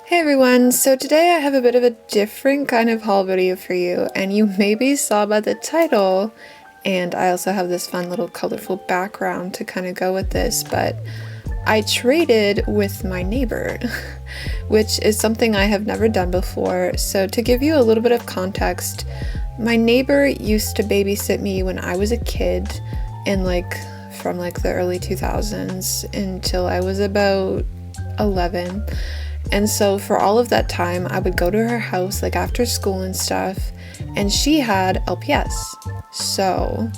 Hey everyone, so today I have a bit of a different kind of haul video for you, and you maybe saw by the title, and I also have this fun little colorful background to kind of go with this, but I traded with my neighbor, which is something I have never done before. So to give you a little bit of context, my neighbor used to babysit me when I was a kid from the early 2000s until I was about 11. And so for all of that time, I would go to her house after school and stuff, and she had LPS. So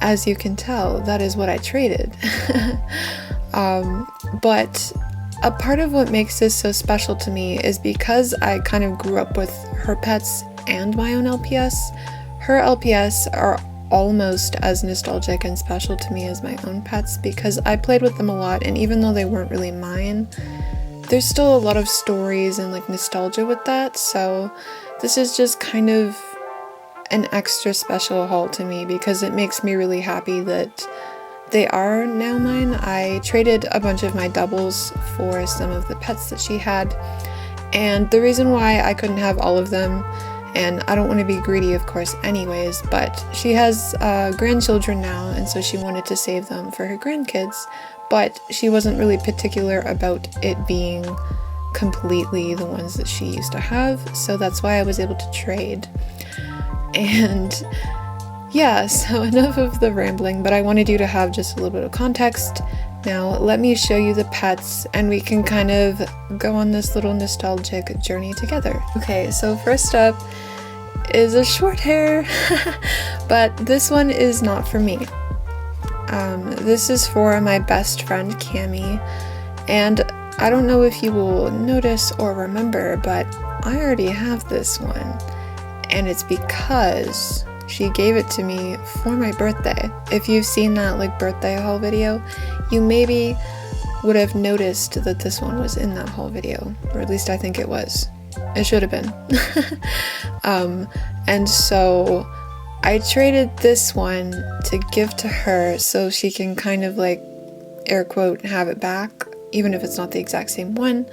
as you can tell, that is what I traded. But a part of what makes this so special to me is because I kind of grew up with her pets and my own LPS. Her LPS are almost as nostalgic and special to me as my own pets because I played with them a lot, and even though they weren't really mine, there's still a lot of stories and nostalgia with that, so this is just kind of an extra special haul to me because it makes me really happy that they are now mine. I traded a bunch of my doubles for some of the pets that she had, and the reason why I couldn't have all of them, and I don't want to be greedy of course anyways, but she has grandchildren now, and so she wanted to save them for her grandkids. But she wasn't really particular about it being completely the ones that she used to have, so that's why I was able to trade. And yeah, so enough of the rambling, but I wanted you to have just a little bit of context. Now let me show you the pets and we can kind of go on this little nostalgic journey together. Okay, so first up is a short hair, but this one is not for me. This is for my best friend Cami, and I don't know if you will notice or remember, but I already have this one, and it's because she gave it to me for my birthday. If you've seen that birthday haul video, you maybe would have noticed that this one was in that haul video, or at least I think it was. It should have been. And so I traded this one to give to her so she can kind of air quote have it back, even if it's not the exact same one.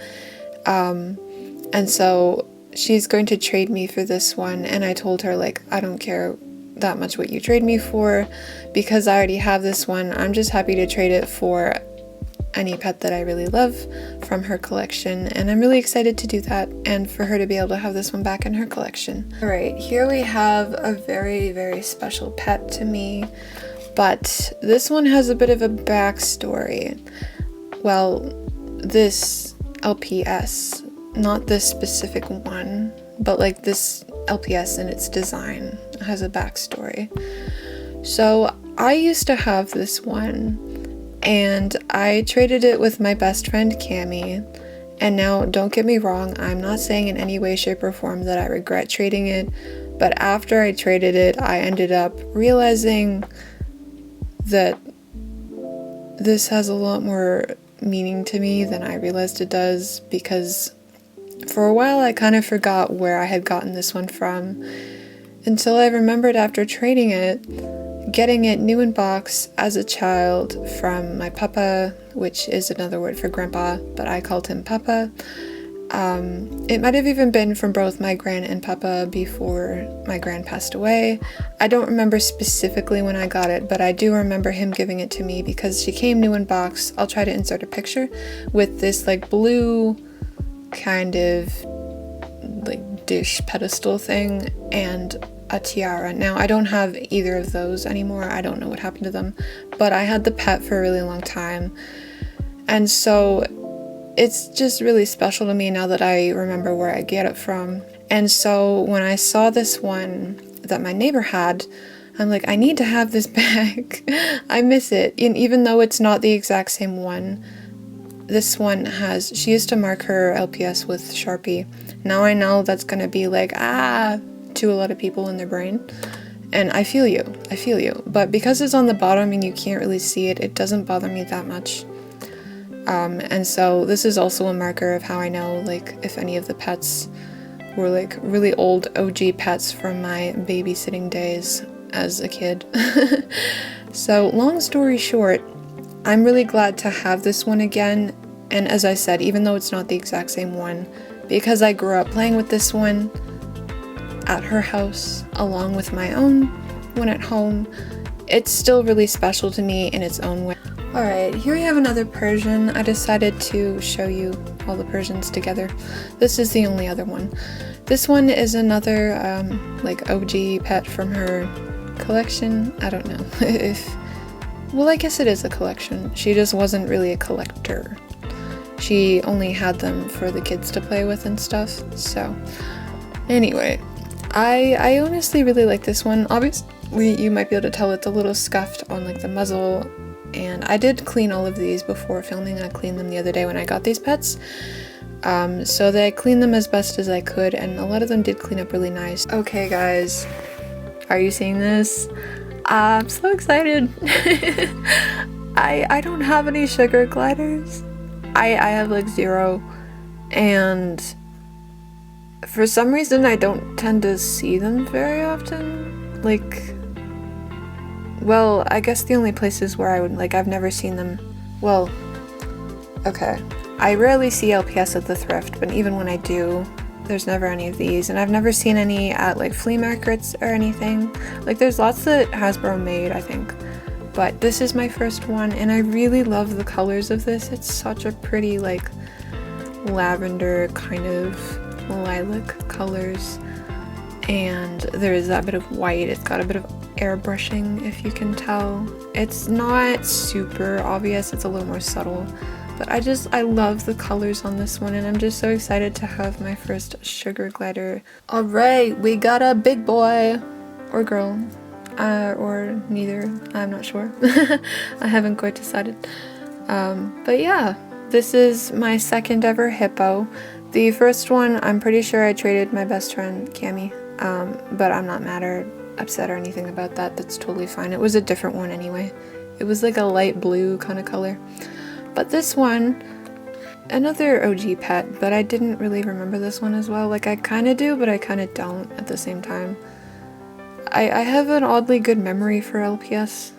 And so she's going to trade me for this one, and I told her I don't care that much what you trade me for because I already have this one. I'm just happy to trade it for any pet that I really love from her collection, and I'm really excited to do that and for her to be able to have this one back in her collection. Alright, here we have a very, very special pet to me, but this one has a bit of a backstory. Well, this LPS, not this specific one, but this LPS and its design has a backstory. So I used to have this one, and I traded it with my best friend Cami, and now don't get me wrong, I'm not saying in any way, shape, or form that I regret trading it, but after I traded it, I ended up realizing that this has a lot more meaning to me than I realized it does, because for a while I kind of forgot where I had gotten this one from, until I remembered after trading it, getting it new in box as a child from my papa, which is another word for grandpa, but I called him papa. It might have even been from both my gran and papa before my gran passed away. I don't remember specifically when I got it, but I do remember him giving it to me because she came new in box. I'll try to insert a picture with this blue kind of dish pedestal thing and a tiara. Now I don't have either of those anymore. I don't know what happened to them, but I had the pet for a really long time, and so it's just really special to me now that I remember where I get it from. And so when I saw this one that my neighbor had, I'm I need to have this back. I miss it, and even though it's not the exact same one, this one she used to mark her LPS with Sharpie. Now I know that's gonna be to a lot of people in their brain, and I feel you, but because it's on the bottom and you can't really see it, it doesn't bother me that much. And so this is also a marker of how I know if any of the pets were really old OG pets from my babysitting days as a kid. So long story short, I'm really glad to have this one again, and as I said, even though it's not the exact same one, because I grew up playing with this one at her house along with my own one at home. It's still really special to me in its own way. Alright, here we have another Persian. I decided to show you all the Persians together. This is the only other one. This one is another like OG pet from her collection. I don't know if... Well, I guess it is a collection. She just wasn't really a collector. She only had them for the kids to play with and stuff. So, anyway, I honestly really like this one. Obviously, you might be able to tell it's a little scuffed on like the muzzle. And I did clean all of these before filming. I cleaned them the other day when I got these pets. So that I cleaned them as best as I could, and a lot of them did clean up really nice. Okay guys, are you seeing this? I'm so excited. I don't have any sugar gliders. I have like 0, and for some reason I don't tend to see them very often. Like, well, I guess the only places where I would, like, I've never seen them, well, okay. I rarely see LPS at the thrift, but even when I do, there's never any of these, and I've never seen any at like flea markets or anything. Like, there's lots that Hasbro made, I think, but this is my first one, and I really love the colors of this. It's such a pretty, like, lavender kind of lilac colors, and there is that bit of white. It's got a bit of airbrushing, if you can tell. It's not super obvious, it's a little more subtle. But I love the colors on this one, and I'm just so excited to have my first sugar glider. Alright, we got a big boy, or girl, or neither, I'm not sure. I haven't quite decided. But yeah, this is my second ever hippo. The first one, I'm pretty sure I traded my best friend, Cami, but I'm not mad or upset or anything about that. That's totally fine. It was a different one anyway. It was like a light blue kind of color. But this one, another OG pet, but I didn't really remember this one as well. Like, I kind of do, but I kind of don't at the same time. I have an oddly good memory for LPS,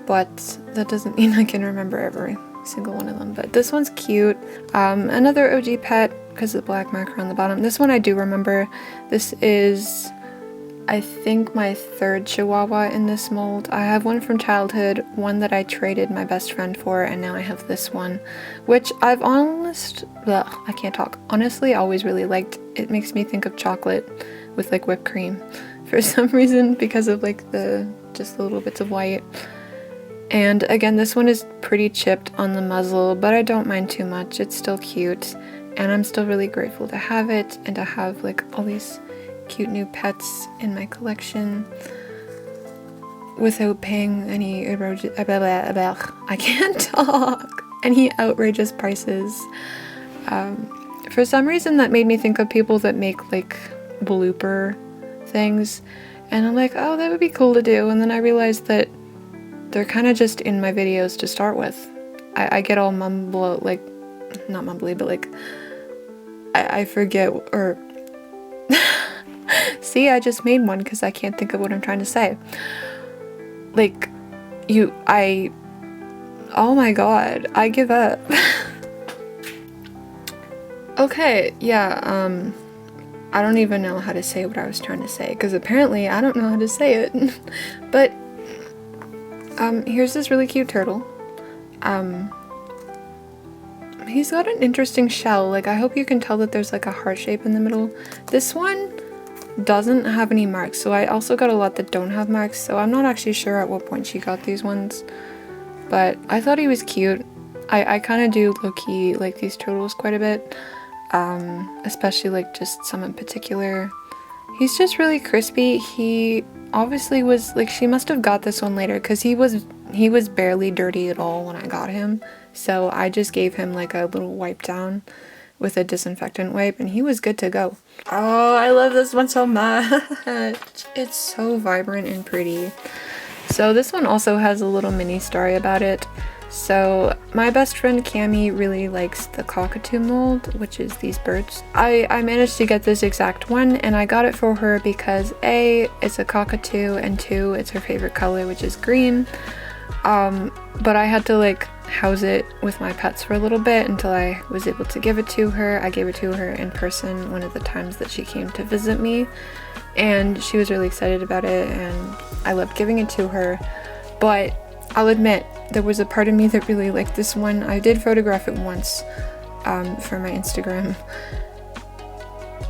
but that doesn't mean I can remember every single one of them. But this one's cute. Another OG pet, because of the black marker on the bottom. This one I do remember. This is, I think, my third Chihuahua in this mold. I have one from childhood, one that I traded my best friend for, and now I have this one, which I've honestly always really liked. It makes me think of chocolate with like whipped cream for some reason, because of like just the little bits of white. And again, this one is pretty chipped on the muzzle, but I don't mind too much. It's still cute, and I'm still really grateful to have it and to have like all these cute new pets in my collection without paying any I can't talk, any outrageous prices. For some reason that made me think of people that make like blooper things, and I'm like, oh, that would be cool to do, and then I realized that they're kind of just in my videos to start with. I get all not mumbly, but like I forget, or see, I just made one because I can't think of what I'm trying to say. Like, oh my god, I give up. Okay, yeah, I don't even know how to say what I was trying to say, because apparently I don't know how to say it. But, here's this really cute turtle. He's got an interesting shell. Like, I hope you can tell that there's like a heart shape in the middle. This one doesn't have any marks, so I also got a lot that don't have marks, so I'm not actually sure at what point she got these ones, but I thought he was cute. I kind of do low-key like these turtles quite a bit, especially like just some in particular. He's just really crispy. He obviously was like, she must have got this one later, because he was barely dirty at all when I got him, so I just gave him like a little wipe down with a disinfectant wipe, and he was good to go. Oh, I love this one so much. It's so vibrant and pretty. So this one also has a little mini story about it. So my best friend Cami really likes the cockatoo mold, which is these birds. I managed to get this exact one, and I got it for her because A, it's a cockatoo, and 2, it's her favorite color, which is green. But I had to like house it with my pets for a little bit until I was able to give it to her. I gave it to her in person one of the times that she came to visit me, and she was really excited about it, and I loved giving it to her. But I'll admit, there was a part of me that really liked this one. I did photograph it once for my Instagram,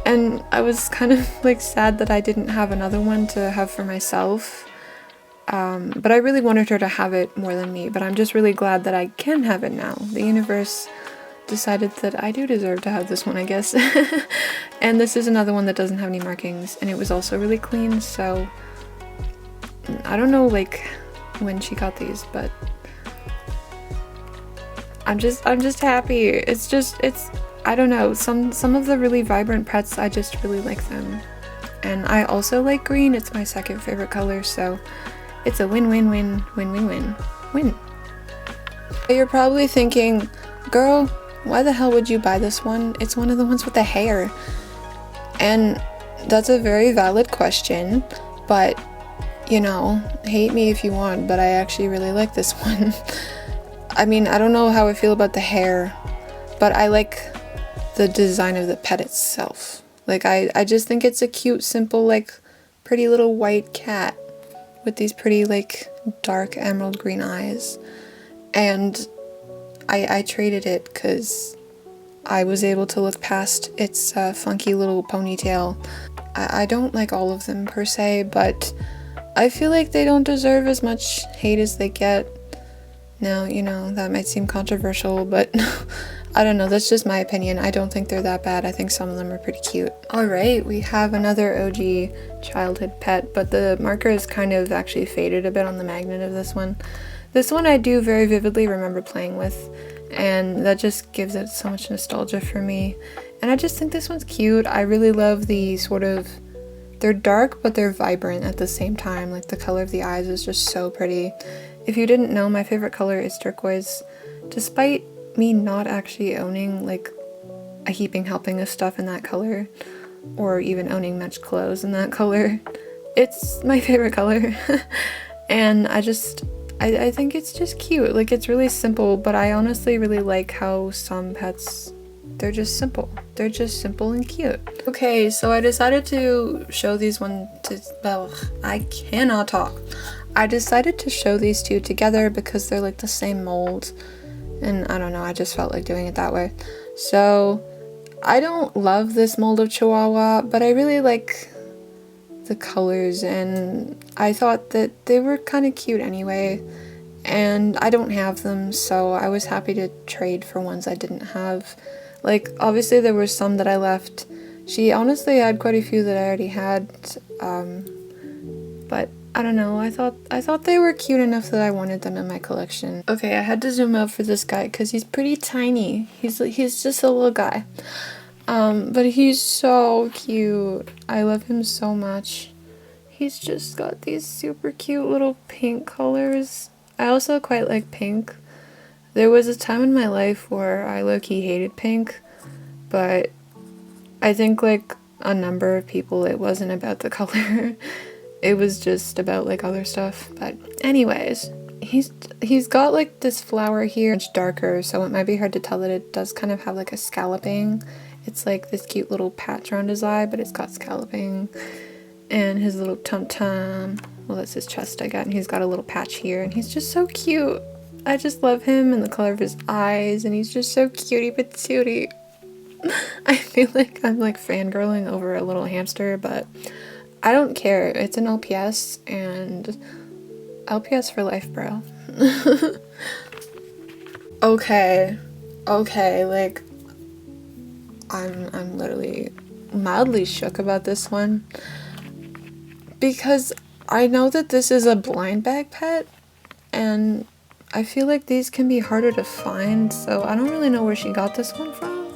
and I was kind of like sad that I didn't have another one to have for myself. But I really wanted her to have it more than me, but I'm just really glad that I can have it now. The universe decided that I do deserve to have this one, I guess. And this is another one that doesn't have any markings, and it was also really clean, so I don't know like when she got these, but I'm just happy. It's I don't know, some of the really vibrant pets, I just really like them. And I also like green. It's my second favorite color, so it's a win-win-win-win-win-win. You're probably thinking, girl, why the hell would you buy this one? It's one of the ones with the hair. And that's a very valid question, but you know, hate me if you want, but I actually really like this one. I mean, I don't know how I feel about the hair, but I like the design of the pet itself. Like, I just think it's a cute, simple, like, pretty little white cat with these pretty, like, dark emerald green eyes. And I traded it because I was able to look past its funky little ponytail. I don't like all of them per se, but I feel like they don't deserve as much hate as they get. Now, you know, that might seem controversial, but I don't know, that's just my opinion. I don't think they're that bad. I think some of them are pretty cute. Alright, we have another OG childhood pet, but the marker is kind of actually faded a bit on the magnet of this one. This one I do very vividly remember playing with, and that just gives it so much nostalgia for me. And I just think this one's cute. I really love the sort of, they're dark but they're vibrant at the same time. Like the color of the eyes is just so pretty. If you didn't know, my favorite color is turquoise. Despite me not actually owning like a heaping helping of stuff in that color, or even owning much clothes in that color, it's my favorite color. And I think it's just cute. Like, it's really simple, but I honestly really like how some pets, they're just simple. They're just simple and cute. Okay, so I decided to show these I cannot talk. I decided to show these two together because they're like the same mold, and I don't know, I just felt like doing it that way. So I don't love this mold of Chihuahua, but I really like the colors, and I thought that they were kind of cute anyway, and I don't have them, so I was happy to trade for ones I didn't have. Like, obviously there were some that I left. She honestly had quite a few that I already had, but I don't know, I thought they were cute enough that I wanted them in my collection. Okay, I had to zoom out for this guy because he's pretty tiny. He's just a little guy. But he's so cute. I love him so much. He's just got these super cute little pink colors. I also quite like pink. There was a time in my life where I low-key hated pink, but I think like a number of people, it wasn't about the color. It was just about like other stuff. But anyways, he's got like this flower here. It's darker, so it might be hard to tell that it does kind of have like a scalloping. It's like this cute little patch around his eye, but it's got scalloping. And his little tum-tum, well, that's his chest I got, and he's got a little patch here, and he's just so cute. I just love him and the color of his eyes, and he's just so cutie patootie. I feel like I'm like fangirling over a little hamster, but I don't care. It's an LPS, and LPS for life, bro. Okay, like, I'm literally mildly shook about this one because I know that this is a blind bag pet, and I feel like these can be harder to find, so I don't really know where she got this one from,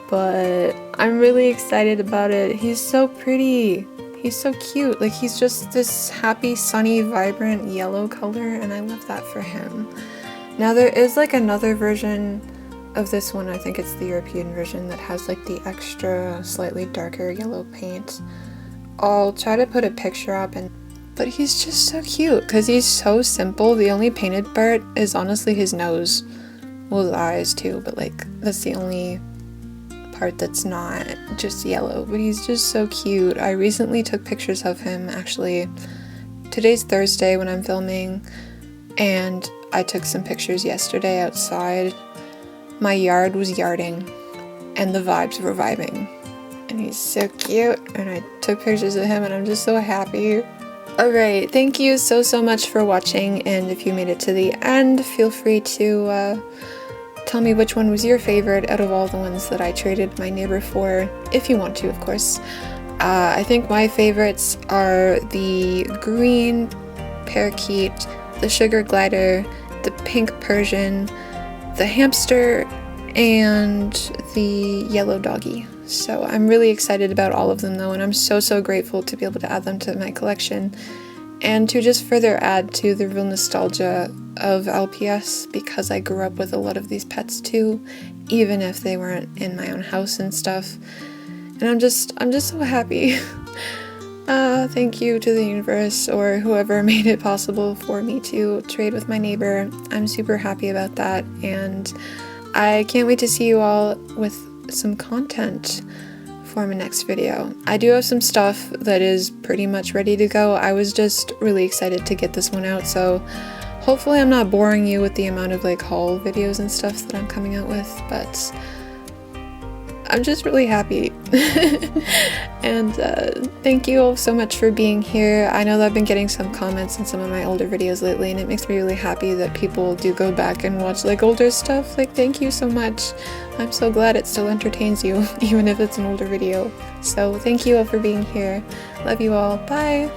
but I'm really excited about it. He's so pretty. He's so cute. Like, he's just this happy, sunny, vibrant yellow color, and I love that for him. Now, there is like another version of this one, I think it's the European version, that has like the extra slightly darker yellow paint. I'll try to put a picture up, and But he's just so cute because he's so simple. The only painted part is honestly his nose. Well, his eyes too, but like that's the only part that's not just yellow. But he's just so cute. I recently took pictures of him, actually. Today's Thursday when I'm filming, and I took some pictures yesterday outside. My yard was yarding and the vibes were vibing. And he's so cute, and I took pictures of him and I'm just so happy. Alright, thank you so much for watching, and if you made it to the end, feel free to tell me which one was your favorite out of all the ones that I traded my neighbor for, if you want to, of course. I think my favorites are the green parakeet, the sugar glider, the pink Persian, the hamster, and the yellow doggy. So I'm really excited about all of them though, and I'm so grateful to be able to add them to my collection and to just further add to the real nostalgia of LPS, because I grew up with a lot of these pets too, even if they weren't in my own house and stuff. And I'm just so happy. Thank you to the universe or whoever made it possible for me to trade with my neighbor. I'm super happy about that, and I can't wait to see you all with some content for my next video. I do have some stuff that is pretty much ready to go. I was just really excited to get this one out, so hopefully I'm not boring you with the amount of like haul videos and stuff that I'm coming out with, but I'm just really happy. And thank you all so much for being here. I know that I've been getting some comments in some of my older videos lately, and it makes me really happy that people do go back and watch like older stuff. Like, thank you so much. I'm so glad it still entertains you, even if it's an older video. So thank you all for being here. Love you all. Bye!